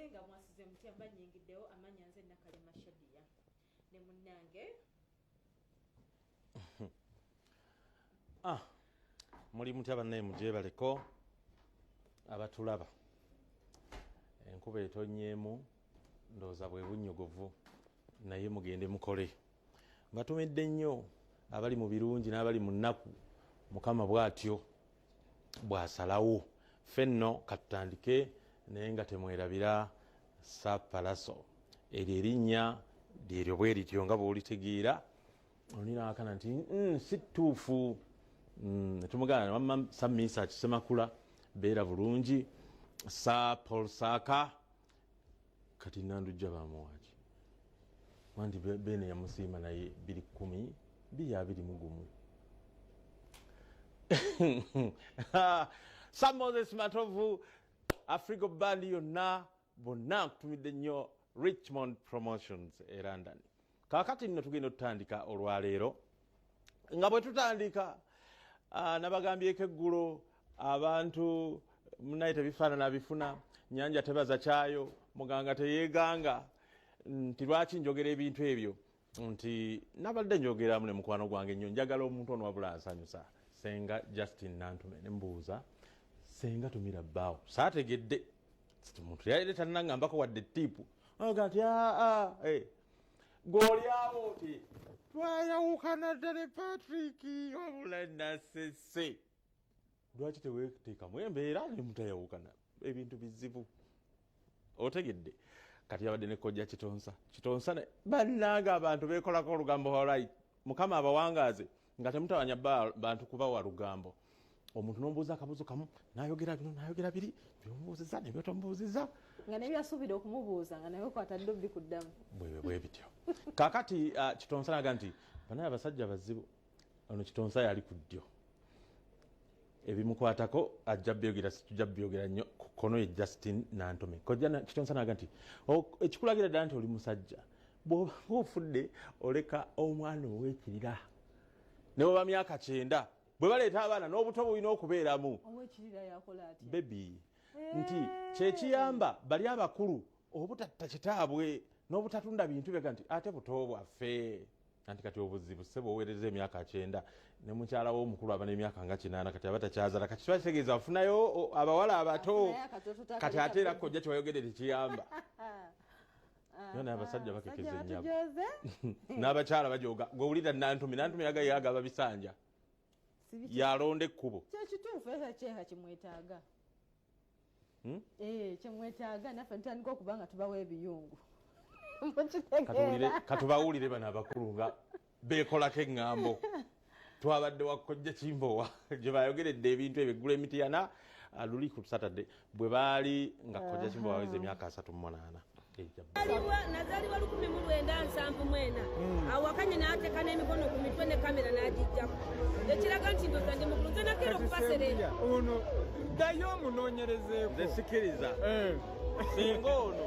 Venga mwasize mutya mbanyingiddewo amanya nze Kkalira Shadiah ne munnange muli mutya bannaye mugyebaleko abatulaba enkuba etonyeemu ndowooza bwe bunnyogovu naye mugende mukole batumidde nnyo abali mu birungi n'abali mu nnaku mukama bw'atyo bw'asalawo ffenno katutandike naye nga temwerabira sapalaso eryo erinnya lyeryo bwe lityo nga bw'olitegeera olinaakana nti si ttuufu tumugana wamma Samisa Kisemakula beera bulungi sa Paul Saka kati nandujja bamuwaki wandi bene yamusiima naye 210 221 Sam Moses Matovu Africa Band yonna bonna kutumidde nnyo Richmond Promotions e London. Kakati nno tugenda otutandika olwaleero nga bwe tutandika nabagambyeko eggulo abantu munaye tebifaanana bifuna nyanja tebaza kyayo muganga teyeeganga nti lwaki njogera ebintu ebyo nti nabadde njogeramu ne mukwano gwange nnyo njagala omuntu ono wabula ansanyusa senga Justin Nantume ne mbuuza senga tumira bbaawo saategedde muntu yayire tannangambako wadde ttiipu aga nti gw'olyawo ti twayawukana ddala Patrick wabula nasese lwaki teweteekamu embeera ne mutayawukana ebintu bizibu otegedde kati yabadde ne kojja kitonsa ne bannanga abantu beekolako olugambo alright mukama abawangaaze nga temutawanya bantu kubawa lugambo omuntu n'ombuuza akabuuzo kamu n'ayogera bino n'ayogera biri by'omubuuziza ne by'otomubuuziza nga ne byasuubira okumubuuza nga naye kwatadde obbi kuddamu bwe bityo kaakati kitonsa naga nti banaye abasajja bazibu ono kitonsa yali ku ddyo ebimukwatako ajja byogera situjja byogera nnyo ku kkono ye Justin Nantume kojja kitonsa naga nti ekikulagira ddala nti oli musajja bw'oba ofudde oleka omwana ow'ekirira ne bw'oba myaka 9 bwe baleeta abaana n'obuto bulina okubeeramu bebi nti kyekiyamba bali abakulu obutatta kitaabwe n'obutatunda bintu byega nti ate buto bwaffe anti kati obuzibu ssebo oweereza emyaka 9 ne mukyala w'omukulu aba n'emyaka nga 8 kati aba takyazala kati twakitegeeza afunayo abawala abato kati ate era kojja kyewayogedde tekiyamba yona abasajja bakekeza ennyabo n'abakyala bajoga gwe wulira Nantume yaga yagaba bisanja yalonde ekkubo kyekituufu era kyeha kimwetaaga kimwetaaga naffe ntandika okuba nga tubawa ebiyungu katubawulire bano abakulu nga beekolako eŋŋambo twabadde wakojja Kimbowa gye bayogeredde ebintu ebyo eggula emitiyana luli ku Saturday bwe baali nga kojja Kimbowa aweza emyaka 38 nazaliwa 1974 awakanye n'ateeka n'emikono ku mitwe ne kamera n'agijjako ekiraga nti ndoza ndi mukulu nze nakera okupaserera ono ddayo omunoonyerezeeko nze sikiriza singa ono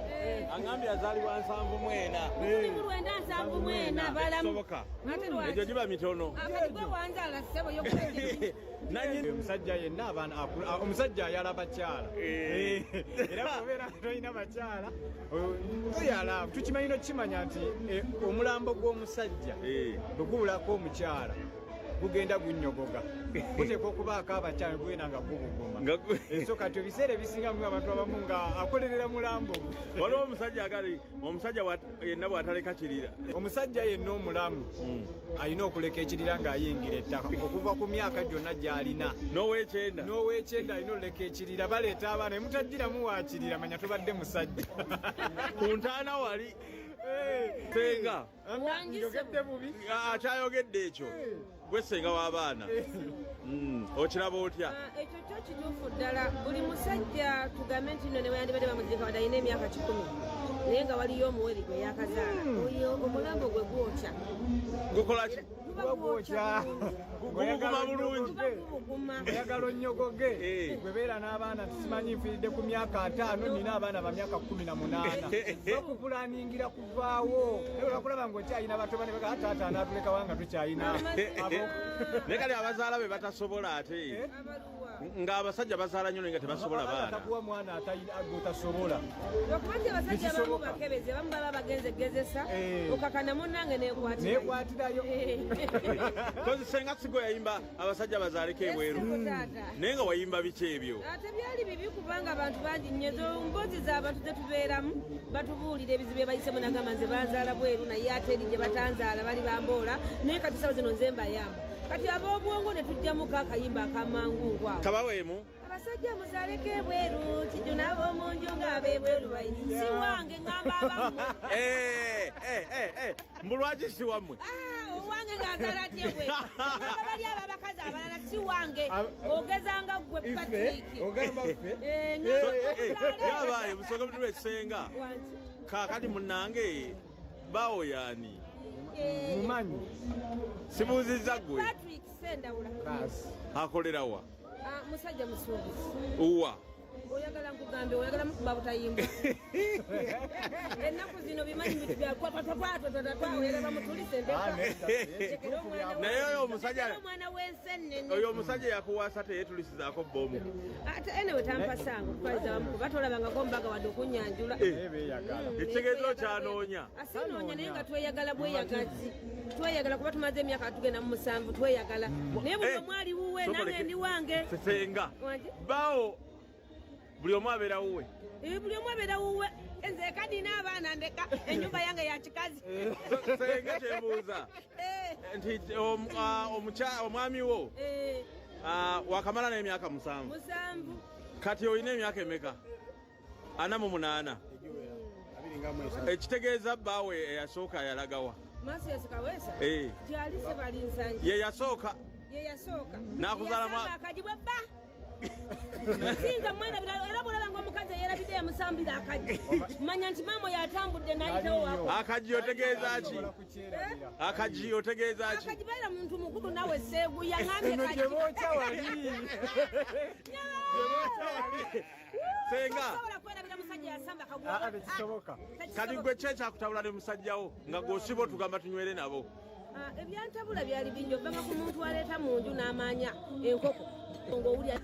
angambye yazaalibwa 1974 balamu egyo giba mitono gwe wanzaala ssebo omusajja yenna omusajja ayala bakyala era kubeera tolina bakyala toyala tukimanyi nokimanya nti omulambo gw'omusajja bwe gubulako omukyala gugenda gunnyogoga guteekwa okubaako abakyala gwena nga gubuguma so kati ebiseera ebisingamu abantu abamu nga akolerera mulambo waliwo omusajja yenna bw'ataleka kirira omusajja yenna omulamu alina okuleka ekirira ng'ayingira ettaka okuva ku myaka gyonna gy'alina n'ow'ekyenda alina oleka ekirira baleeta abaana emutaddiramu wakirira manya tobadde musajja ku ntaana wali senga njogedde bubi akyayogedde ekyo gwe senga w'abaana okiraba otya ekyo kyo kituufu ddala buli musajja tugambe nti nno ne weyandibadde bamuzika wadde alina emyaka 10 naye nga waliyo omuwere gwe yakazaala oyo omulambo gwe gwokya gukolaki gwokya guguma bulungi oyagala onnyogoge gwe beera n'abaana tusimanyi nfiiridde ku myaka 5 nina abaana ba myaka 18 bakupulaningira kuvaawo olwakulaba ng'okyayina bato bane baga taata anaatuleka wanga tukyayina ne kali abazaala be batasobola ate ng'abasajja bazaala nnyo nga tebasobola baana takuwa mwana atasobola lwokubanti abasajja abamu bakebeze bamu baba bagenze gezesa okakana munnange nekwatirayo kozi senga sigo yayimba abasajja bazaaleko ebweru naye nga wayimba biki ebyo ate byali bibi kubanga abantu bangi nnyo ezo mbozi z'abantu zetubeeramu batubuulira ebizibu ebayisemu nagamba nze banzaala bweru naye ate eri gye batanzaala bali bamboola naye kati sawo zino nze mbayamba kati ab'obwongo ne tujjamuko akayimba akamangu ngwawo kabaweemu abasajja muzaaleko ebweru kijju n'ab'omunju ng'ab'ebweru bayini si wange ngamba abamu mbulwaki si wammwe owange ng'azaala atya ebweru bali abo abakazi abalala si wange ogezanga ggwe patriiki yabaaye busooka buti lwekisenga kaakati munnange bawo yaani mumanyi sibuuzizza ggwe patrick sendawula akolerawa musajja musuubuzi uwa oyagala nkugambe oyagala mukuba butayimba ennaku zino bimanyi bitu byakwatwatwatwatwatwatwa bamutulise naye omwana w'ensennene oyo omusajja yakuwasa teyeetulisizaako bbomu ate enewe tampasanga okutwaliza wamuku batolabangako mbaga wadde okunyanjula ekitegeezo kyanoonya asinoonya naye nga tweyagala bweyagazi tweyagala kuba tumaze emyaka tugenda mu 7 tweyagala naye buli omwali wuwe nange ndi wange sesenga bawo buli omu abeera wuwe buli omu abeera wuwe nze kadi n'abaana ndeka ennyumba yange ya kikazi senga kyebuuza nti omwami wo wakamala n'emyaka 7 kati olina emyaka emeka 48 ekitegeeza bbaawe eyasooka yalagawa Masias Kawesa gyalise balinsanyi ye yasooka n'akuzaala akajibwa bba singa mwana birala era bulala ng'omukazi eyerabidde yamusambira akaji manya nti maama yatambudde n'ayitawo akaji otegeeza ki akaji otegeeza ki akaji baira muntu mukulu nawe seeguya ngambye kaji gyebookya wali senga kwerabira musajja yasamba tekisoboka kati gwe kyekyakutawula ne musajjawo nga gw'osiba otugamba tunywere nabo ebyantabula byali bingi ovanga ku muntu aleeta mu nju n'amaanya enkoko ng'owulya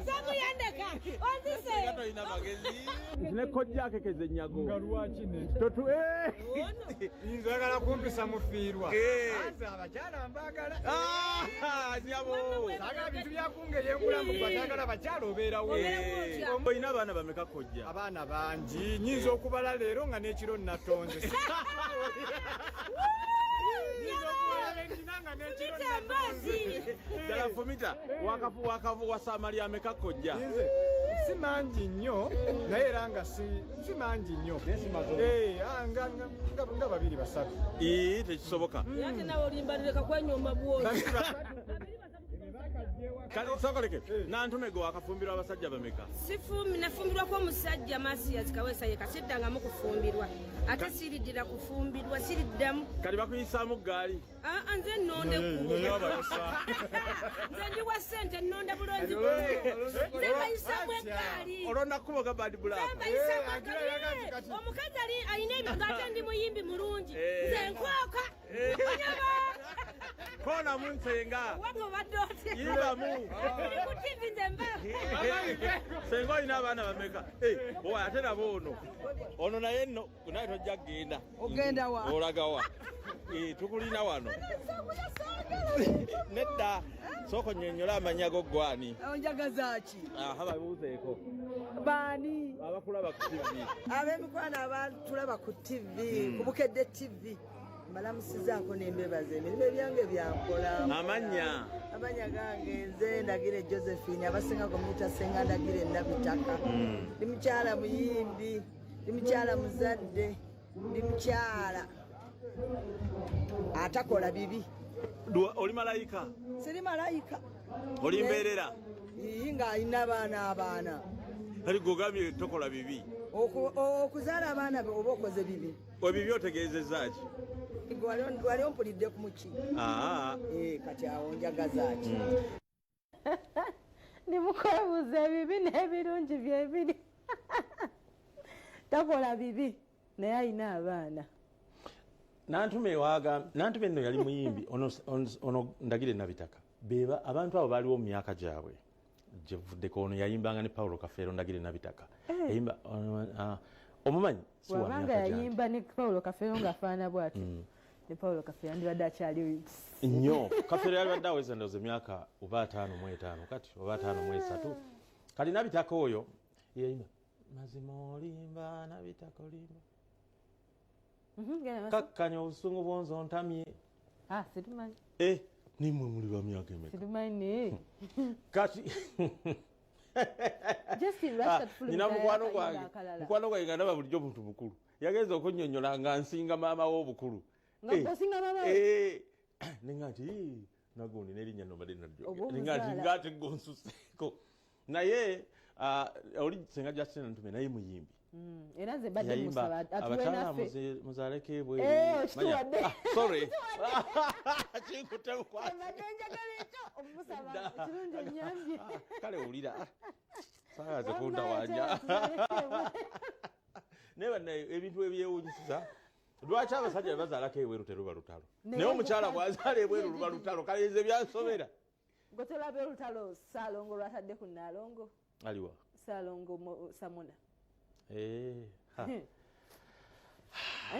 sakuyandeka onzise ne kojja akekeza ennyago nga lwaki totu nzagala kumpisa mufiirwa anze abakyala mbagala nyabo sagala bintu byakungeri enkulamu batagala abakyala obeerawo olina abaana bameka kojja abaana bangi nyinza okubala leero nga n'ekiro natonze ddala fumita wasamali ameka kojja si mangi nnyo naye era nga si mangi nnyo nga 2 3 tekisoboka yate nawe olimbalireka kwenyoma bwozi kale sokoleke nantumego wakafumbirwa abasajja bameka nafumbirwako omusajja Masias Kawesa ye kasiddangamu kufumbirwa ate siriddira kufumbirwa siriddamu kali bakuyisaamu gaali nze nnonde nze ndiwa ssente nnonda bulonzi nze bayisaamu eggaali olwo nakkubo ga bad black omukazi alina ebiga ate ndi muyimbi mulungi nze nkwoka kona munsenga wanga obadde otya yibamu ndi ku tivi nze mba senga olina abaana bameka owa ate nabo ono naye nno naye tojja kgenda ogenda wa olagawa tukulina wano nedda sooka nnyonnyola amanyago gwani onjagazaaki babuuzeeko baani abakulaba ku tivi ab'emikwano abatulaba ku tivi ku bukedde tivi mbalamusizaako nembebaza emirimu ebyange byankola amanya gange nze ndagire Josephine abasinga komyuta senga ndagire Nabitaka ndi mukyala muyimbi ndi mukyala muzadde ndi mukyala atakola bibi oli malayika siri malayika oli mbeerera nga alina abaana kali gogambye tokola bibi okuzaala abaana be oba okoze bibi ebibi otegeezezza ki wali ompulidde ku muki kati awo njagazaaki ndimukwebuuza ebibi n'ebirungi byebiri takola bibi naye alina abaana nantume nno yali muyimbi ono ndagire nabitaka beba abantu abo baliwo mu myaka gyabwe gyevuddeko ono yayimbanga ne Paulo Kafeero ndagire nabitaka yayimba omumanyi wabanga yayimba ne Paulo Kafeero ng'afaana bw'ati ne Paulo Kafeero andibadde akyali nnyo Kafeero yalibadde aweza ndowooza emyaka oba 5 kati oba 5 kati nabitaka oyo yayimba mazima olimba nabitaka olimba kakkanya obusungu bwonzo ntamye situmanyi nimwe muli ba myaka emeka situmanyi kati nina mukwano gwange nga ndaba bulijjo muntu bukulu yagenza okunnyonnyola nga nsinga maama we obukulu nenga nti nagundi nerinnya nobadde nalyoninga gonsuseeko naye oli senga Justin Ntume naye muyimbi era nze badde musaba atuwe naffe muzaaleko ebweru sorry kinkute mukwasi njagala ekyo omusaba ekirungi ennyambye kale wulira saayaze kundawanja naye bannaye ebintu ebyewunyisiza lwaki abasajja bwe bazaalako ebweru teruba lutalo naye omukyala bw'azaala ebweru luba lutalo kale nze byansobera gwe tolaba olutalo Ssaalongo lwatadde ku Nnaalongo aliwa Ssaalongo Samona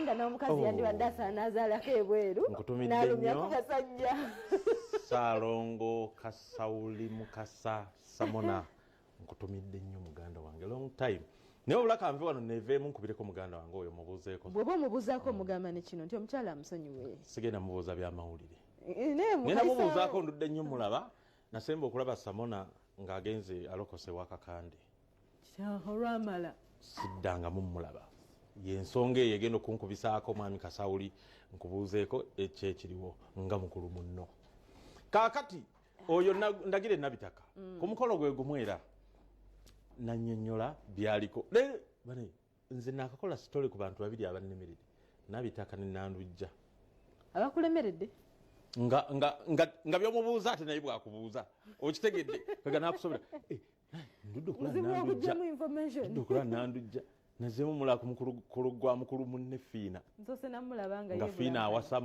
nga n'omukazi yandibadde asaana azaalako ebweru n'alumyako basajja Ssaalongo Kasawuli Mukasa Samona nkutumidde nnyo muganda wange long time naye obula kanve wano neeveemu nkubireko muganda wange oyo mubuuzeeko bw'oba omubuuzaako omugamba ne kino nti omukyala amusonyiwe sigenda mubuuza byamawulire ngenda mubuuzaako ndudde nnyo mulaba nasemba okulaba Samona ng'agenze alokose wakakande olwamala siddanga mumulaba yensonga eyo egenda okunkubisaako mwami Kasawuli nkubuuzeeko ekyekiriwo nga mukulu munno kaakati oyo ndagire nabitaka ku mukolo gwe gumu era nannyonnyola byaliko bane nze nakakola sitole ku bantu babiri abannemeredde nabitaka ne Nandujja abakulemeredde nga byomubuuza ate naye bwakubuuza okitegedde kaga nakusobera ndudde Nandujja nazeemu mula ku mukulu gwa mukulu munne Fiina nga Fiina awasa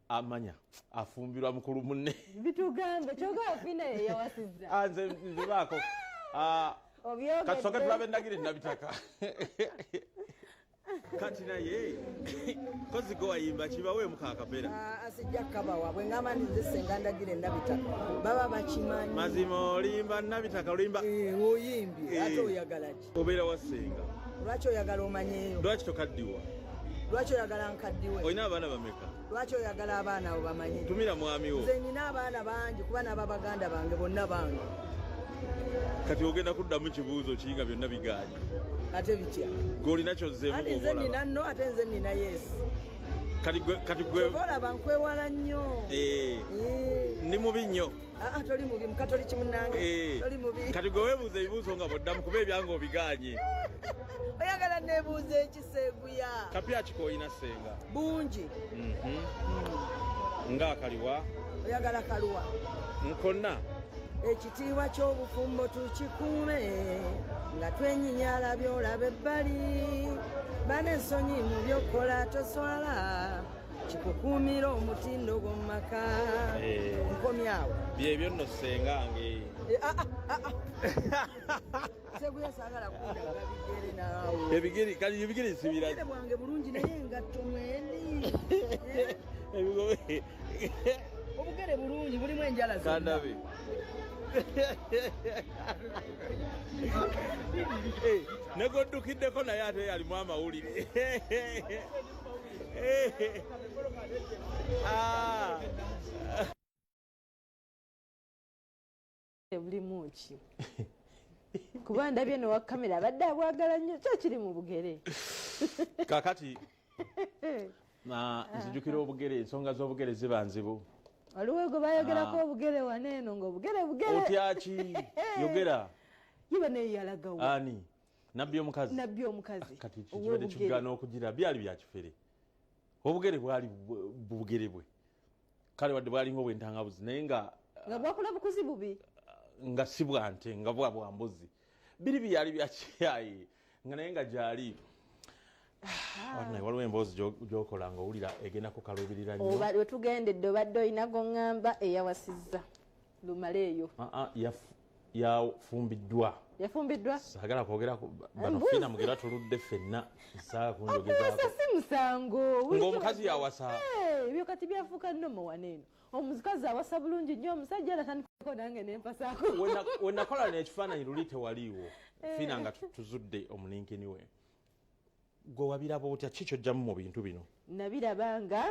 amanya afumbirwa mukulu munne bitugambe kyogaa Fiina yeyawasizza nze nzibaako katusooke tulabe ndagire nabitaka kati naye kozi go wayimba kibaweemu kaakapera asijja kabawa bwe ngamba nze senga ndagire nabitaka baba bakimanyi mazima olimba nabitaka olimba oyimbi ate oyagala ki obeera wasenga lwaki oyagala omanyeeyo lwaki tokaddiwa lwaki oyagala nkaddiwe olina abaana bameka lwaki oyagala abaana abo bamanye tumira mwami wo nze nina abaana bangi kuba n'ababaganda bange bonna bange kati ogenda kuddamu kibuuzo kiyinga byonna biganye ate bitya golina kyozzeemu ate nze nina nno ate nze nina yesu kati gwe olaba nkwewala nnyo ndi mubi nnyo toli mubi mukatoliki munnange toli mubi kati gwe weebuuza ebibuuzo nga boddamu kuba ebyange obiganye oyagala nebuuza ekiseeguya kapya kikoyina senga bungi ngaakaliwa oyagala kaluwa nkonna ekitiibwa ky'obufumbo tukikuume nga twenyinyaala byolaba ebbali bana ensonyi mu byokkola toswala kikukuumira omutindo gw'omu maka nkomyawo byebyo nno sengange seguya saagala kundaga bigere naawe ebigere sibira bwange bulungi naye engatto mweni obugere bulungi bulimu enjala kandabe negoddukiddeko naye ate yalimu amawulire bulimu ki kuba ndabye ne wa kamera abadde abwagala nnyo kyo kiri mu bugere kakati nzijukira obugere ensonga z'obugere ziba nzibu waliwo gwe bayogerako obugere waneeno ngaobugere bugere otyaki yogera yiba naye yalagawo ani nabbi omukazi kati kibadde kigaana okugira byali byakifere obugere bwali bugere bwe kale wadde bwalinga obwentangabuzi naye nga bwakola bukuzi bubi nga si bwante nga bwa bwambuzi biri byali byakyayi nga naye nga gyali Naye waliwo emboozi gy'okola ng'owulira egenda kukalubirira nnyo. Oba we tugendedde obadde olina gongamba eyawasizza lumala eyo. Yafumbiddwa. Yafumbiddwa? Saagala kwogera bano fiina mugera tuludde ffenna saa kunjogezaako. Okuwasa si musango. Ng'omukazi yawasa. Ebyo kati byafuuka nnomo waneeno. Omukazi awasa bulungi nnyo omusajja alatandikako nange nempasaako. We nakola n'ekifaananyi luli tewaliiwo. Fiina nga tuzudde omulinkini we. Gwe wabiraba otya ki ky'ojjamu mu bintu bino? Nabiraba nga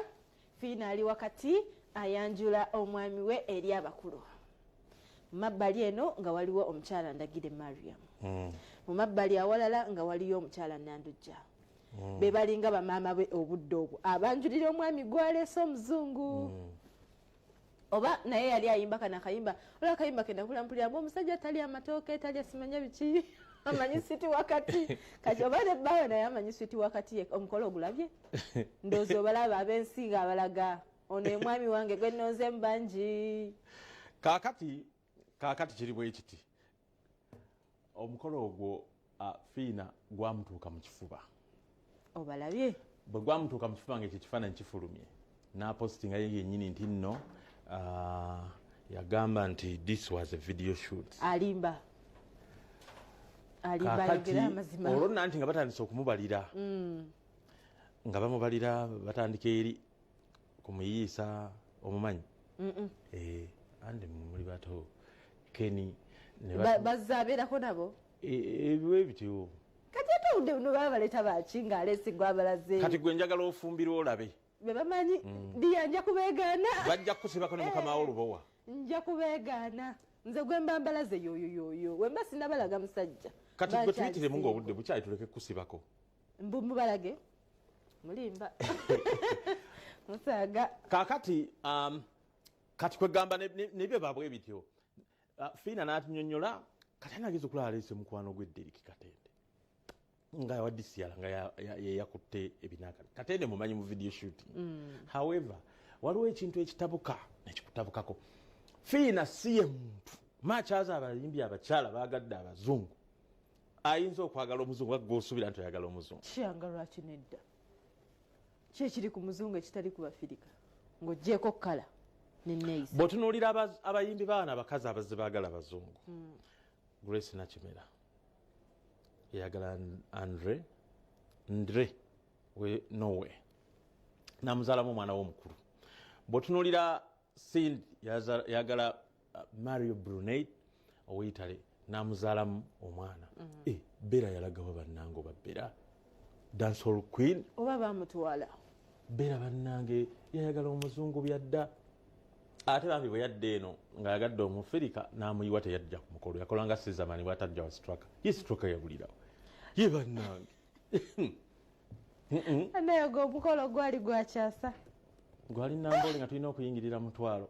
fiina ali wakati ayanjula omwami we eri abakulu. Mu mabbali eno nga waliwo omukyala Ndagire Mariam. Mu mabbali awalala nga waliyo omukyala Nandujja. Be balinga bamaama be obudde obwo abanjulira omwami gwaleese omuzungu. Oba naye yali ayimba kana kayimba olwa kayimba kenda kulampuliramu omusajja tali amatooke tali asimanya biki amanyi siti wakati kati oba ne bbawe naye amanyi siti wakati omukolo ogulabye ndowooza obalaba ab'ensi nga abalaga ono mwami wange gwe nnonze mu bangi. Kaakati kiri bwe kiti omukolo ogwo fiina gwamutuuka mu kifuba. Obalabye bwe gwamutuuka mu kifuba ng'ekyo ekifaananyi kifulumye n'apositinga ye yennyini nti nno yagamba nti this was a video shoot. Alimba ayogera amazima. Olwo nanti nga batandise okumubalira nga bamubalira batandika eri kumuyiisa omumanyi andi muli bato Kenny bazza abeerako nabo ebiwe bityo. Kati ate obudde buno baba baleeta baki ng'aleesi gwabalaze. Kati gwe njagala ofumbirwa olabe. Be bamanyi ndiya nja kubeegaana. Bajja kusibako ne mukama w'olubowa. Nja kubeegaana. Nze gwe mbambalaze yoyoyoyo. Wemba sinabalaga musajja. Kati gwe tuyitiremu ng'obudde bukyali tuleke kusibako. Mubalage. Mulimba. Musaaga. Kaakati kati kwegamba nebyo baabwe bityo. Fiina n'atunyonnyola kati anageza okulaba aleese mukwano gwe Derek Katende. Nga wadisiyala nga yakutte ebinaka Katende mumanyi mu video shooting. However waliwo ekintu ekitabuka nekikutabukako. Fiina si ye muntu makyaza abayimbi abakyala baagadde abazungu ayinza okwagala omuzungu agosubira nti oyagala omuzungu. Kyanga lwaki nedda ki ekiri ku muzungu ekitali ku bafirika ng'oggyeko kkala nenneeyisa. Bw'otunuulira abayimbi baana abakazi abazze baagala abazungu. Grace Nakimera yagala Andre we Norway namuzaalamu omwana w'omukulu. Bw'otunuulira Cindy yagala Mario Brunei ow'Italy namuzaalamu omwana. Bera yalagawa bannange oba Bera dancehall queen oba bamutwala. Bera bannange yayagala omuzungu byadda ate bambi bwe yadde eno nga yagadde omufirika n'amuyiwa teyajja ku mukolo yakolanga sizamani bwatajja wa straka ye straka yabulirawo ye bannange. Naye omukolo gwali gwakyasa gwali Nambole nga tulina okuyingirira mutwalo.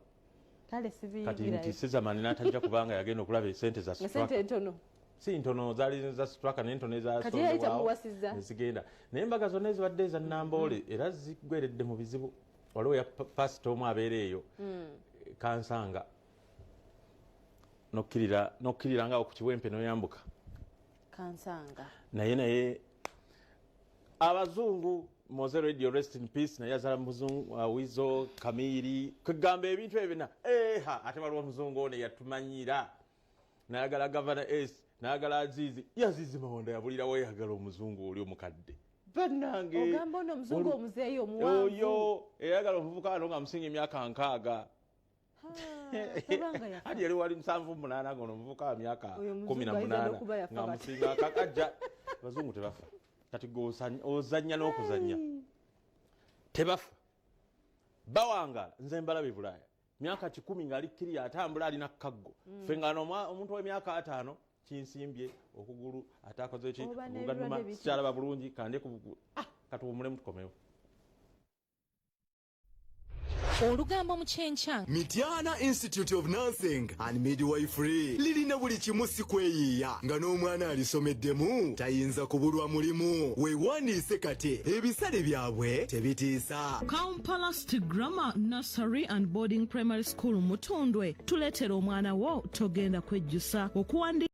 Kale kati nti sizamani n'atajja kubanga yagenda okulaba esente za straka ntono si ntono zaali za straka n'entono ezazigenda naye embaga zonna ezibadde eza Nambole era zigweredde mu bizibu. Waliwo ya pasita omu abeera eyo kansanga nokkirira nga okukiwempe noyambuka kansanga naye abazungu Moze Radio rest in peace naye yazala muzungu Wizo Kamiri kwegamba ebintu ebina ate waliwo muzungu ono yatumanyira nayagala Governor S nayagala Azizi Azizi Mawonda yabulirawo yagala omuzungu oli omukadde. Bannange ogamba ono omuzungu omuzeeyo omuwanvu oyo eyagala omuvubuka wano nga amusinga emyaka 6 hadi yali wali 7-8 ngono omuvubuka wa myaka 18 nga amusinga akajja. Abazungu tebafa kati ozannya n'okuzannya tebafa bawangala. Nze mbalabe Bulaaya myaka 10 ng'ali Kkalira atambula alina kaggo ffe nga omuntu w'emyaka 5 kinsimbye okugulu atakoze ki mugaduma sikyalaba bulungi kande ku katuwumulemu tukomewo. Olugambo mu kyenkya Mityana Institute of Nursing and Midwifery lirina buli kimu si kweyiiya nga n'omwana alisomeddemu tayinza kubulwa mulimu. Weewandiise kati ebisale byabwe tebitiisa. Kampala Grammar Nursery and Boarding Primary School Mutundwe tuleetera omwana wo togenda kwejjusa okuwandiika